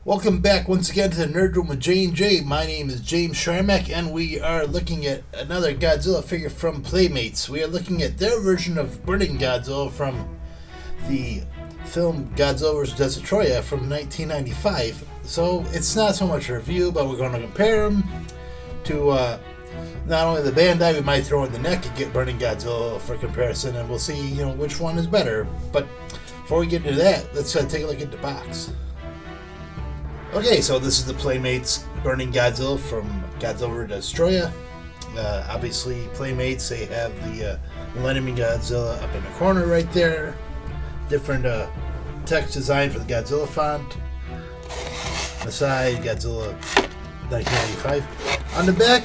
Welcome back once again to the Nerd Room with J&J. My name is James Sharmack, and we are looking at another Godzilla figure from Playmates. We are looking at their version of Burning Godzilla from the film Godzilla vs. Destoroyah from 1995. So it's not so much a review, but we're going to compare them to not only the Bandai, we might throw in the NECA and get Burning Godzilla for comparison, and we'll see which one is better. But before we get into that, let's take a look at the box. Okay, so this is the Playmates Burning Godzilla from Godzilla vs. Destoroyah. Obviously, Playmates, they have the Millennium Godzilla up in the corner right there. Different text design for the Godzilla font. On the side, Godzilla 1995. On the back,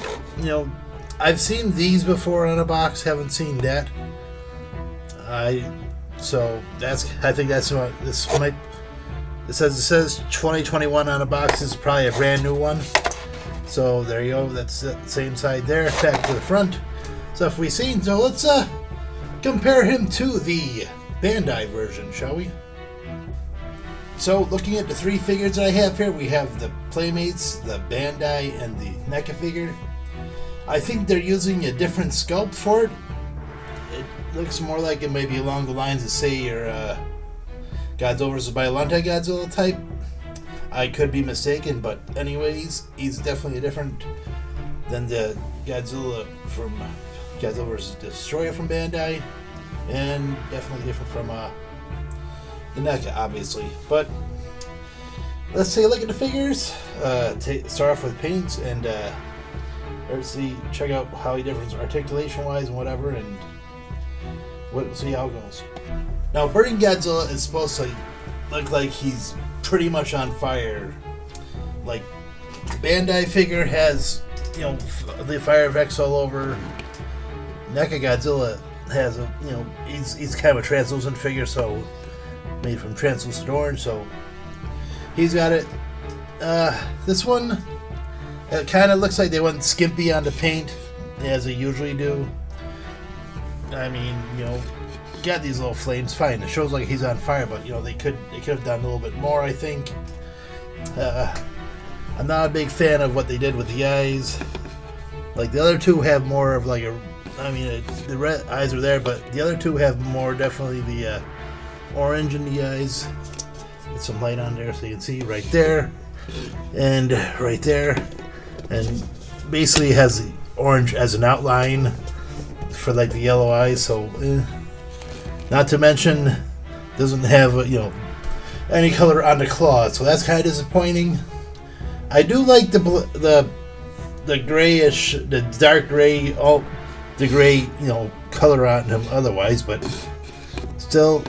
I've seen these before on a box, haven't seen that. I think that's what this might. It says 2021 on the box. This is probably a brand new one. So there you go. That's the same side there. Back to the front. Stuff we've seen. So let's compare him to the Bandai version, shall we? So looking at the three figures that I have here, we have the Playmates, the Bandai, and the NECA figure. I think they're using a different sculpt for it. It looks more like it may be along the lines of, say, your Godzilla vs. Untitled Godzilla type. I could be mistaken, but anyways, he's definitely different than the Godzilla from Godzilla vs. Destoroyah from Bandai, and definitely different from the NECA, obviously. But let's take a look at the figures. Start off with paints and let's check out how he differs articulation-wise and whatever, and we'll see how it goes. Now, Burning Godzilla is supposed to look like he's pretty much on fire. Like, the Bandai figure has, the fire effects all over. NECA Godzilla has he's kind of a translucent figure, so made from translucent orange, so he's got it. This one, it kind of looks like they went skimpy on the paint, as they usually do. I mean, got these little flames, fine. It shows like he's on fire, but they could have done a little bit more, I think. I'm not a big fan of what they did with the eyes. Like, the other two have more of like the red eyes are there, but the other two have more definitely the orange in the eyes. Get some light on there so you can see right there and right there, and basically has the orange as an outline for like the yellow eyes. So not to mention, doesn't have any color on the claws, so that's kind of disappointing. I do like the grayish, the dark gray, the gray color on him otherwise, but still.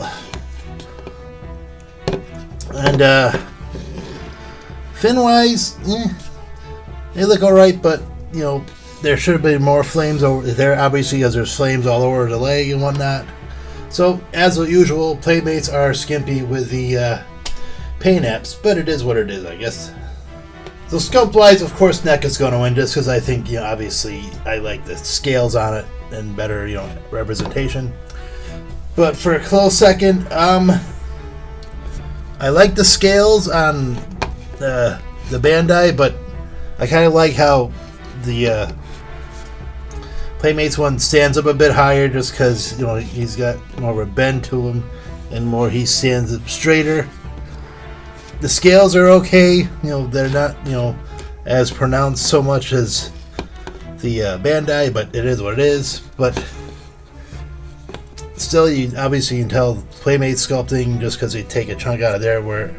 And fin wise, they look alright, but there should have been more flames over there, obviously, because there's flames all over the leg and whatnot. So, as usual, Playmates are skimpy with the paint apps, but it is what it is, I guess. So, sculpt-wise, of course, NECA's going to win, just because I think, obviously, I like the scales on it and better, representation. But for a close second, I like the scales on the Bandai, but I kind of like how the Playmates one stands up a bit higher, just because he's got more of a bend to him, and he stands up straighter. The scales are okay, they're not as pronounced so much as the Bandai, but it is what it is. But still, you can tell Playmates sculpting just because they take a chunk out of there, where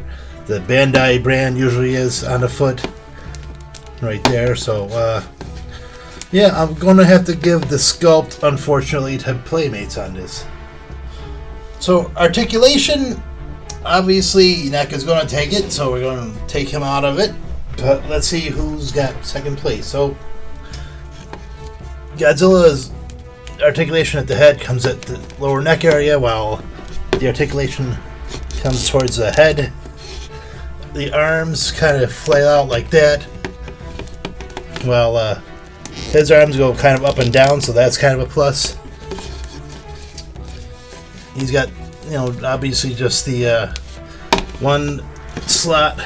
the Bandai brand usually is on the foot right there. So yeah, I'm going to have to give the sculpt, unfortunately, to Playmates on this. So, articulation, obviously, NECA's going to take it, so we're going to take him out of it. But let's see who's got second place. So, Godzilla's articulation at the head comes at the lower neck area, while the articulation comes towards the head. The arms kind of flail out like that, while his arms go kind of up and down, so that's kind of a plus. He's got, obviously just the one slot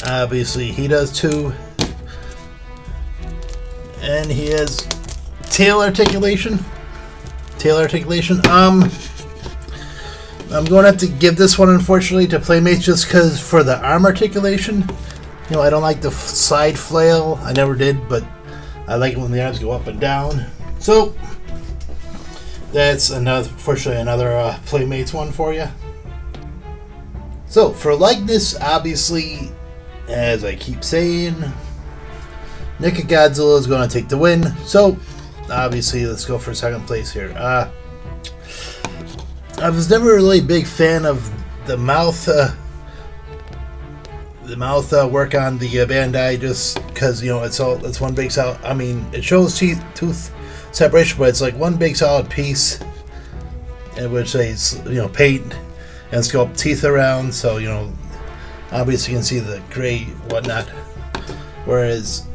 Obviously, he does too. And he has tail articulation. I'm going to have to give this one, unfortunately, to Playmates just because for the arm articulation. You know, I don't like the side flail. I never did, but I like it when the arms go up and down. So that's unfortunately another Playmates one for you. So for likeness, obviously, as I keep saying, NECA Godzilla is going to take the win. So obviously, let's go for second place here. I was never really a big fan of the mouth work on the Bandai, just because, you know, it's one big solid. I mean, it shows tooth separation, but it's like one big solid piece in which they, you know, paint and sculpt teeth around. So, you know, obviously you can see the gray whatnot. Whereas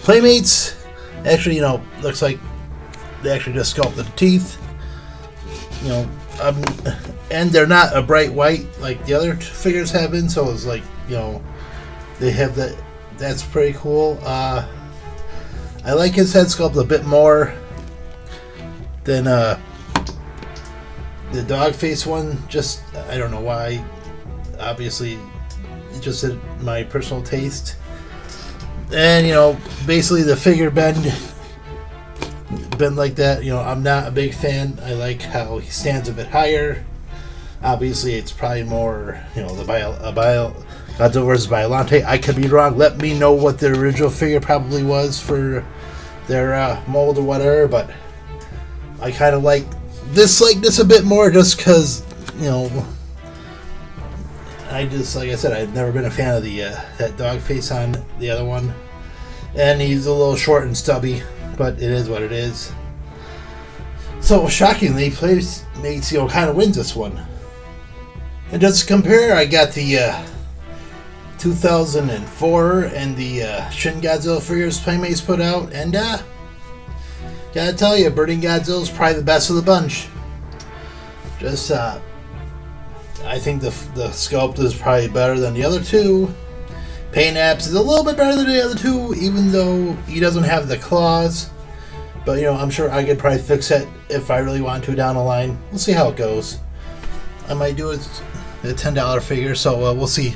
Playmates actually, you know, looks like they actually just sculpted the teeth. You know, and they're not a bright white like the other figures have been, so it's like, you know, they have that. That's pretty cool. I like his head sculpt a bit more than the dog face one. Just, I don't know why. Obviously, just my personal taste. And, you know, basically the figure bend like that, you know, I'm not a big fan. I like how he stands a bit higher. Obviously, it's probably more, you know, Godzilla vs. Biollante. I could be wrong. Let me know what the original figure probably was for their mold or whatever, but I kind of like this a bit more just because, you know, I just, like I said, I've never been a fan of the that dog face on the other one. And he's a little short and stubby, but it is what it is. So shockingly, Playmates, you know, kind of wins this one. And just to compare, I got the 2004 and the Shin Godzilla figures Playmates put out, and gotta tell you, Burning Godzilla is probably the best of the bunch. Just I think the sculpt is probably better than the other two. Paint apps is a little bit better than the other two, even though he doesn't have the claws. But, you know, I'm sure I could probably fix it if I really want to down the line. We'll see how it goes. I might do a $10 figure, so we'll see.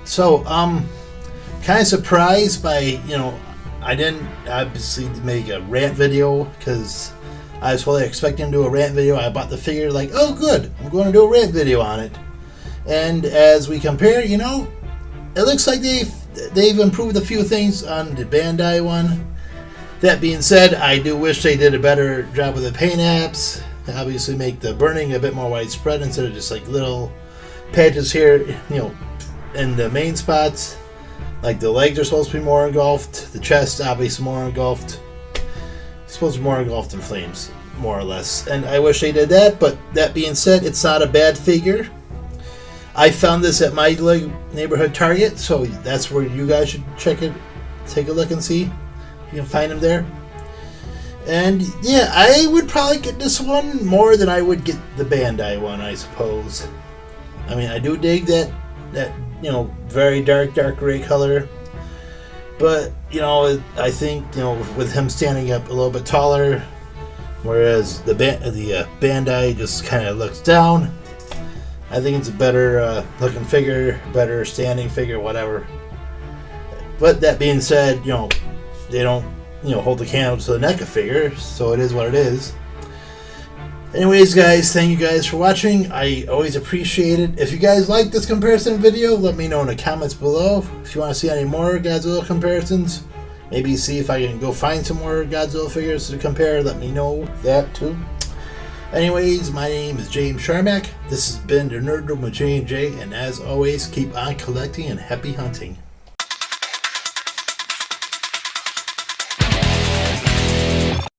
So, kind of surprised by, you know, I didn't obviously make a rant video because I was fully expecting to do a rant video. I bought the figure like, oh good, I'm going to do a rant video on it. And as we compare, you know, it looks like they've improved a few things on the Bandai one. That being said, I do wish they did a better job with the paint apps. Obviously make the burning a bit more widespread instead of just like little patches here, you know, in the main spots. Like the legs are supposed to be more engulfed. The chest obviously more engulfed. It's supposed to be more engulfed in flames, more or less. And I wish they did that, but that being said, it's not a bad figure. I found this at my neighborhood Target, so that's where you guys should check it, take a look and see. You can find them there. And yeah, I would probably get this one more than I would get the Bandai one, I suppose. I mean, I do dig that you know, very dark gray color. But, you know, I think, you know, with him standing up a little bit taller, whereas the Bandai just kind of looks down, I think it's a better looking figure, better standing figure, whatever. But that being said, you know, they don't, you know, hold the candle to the NECA figure, so it is what it is. Anyways, guys, thank you guys for watching. I always appreciate it. If you guys like this comparison video, let me know in the comments below. If you want to see any more Godzilla comparisons, maybe see if I can go find some more Godzilla figures to compare, let me know that too. Anyways, my name is James Sharmack. This has been the Nerd Room with J&J, and as always, keep on collecting and happy hunting.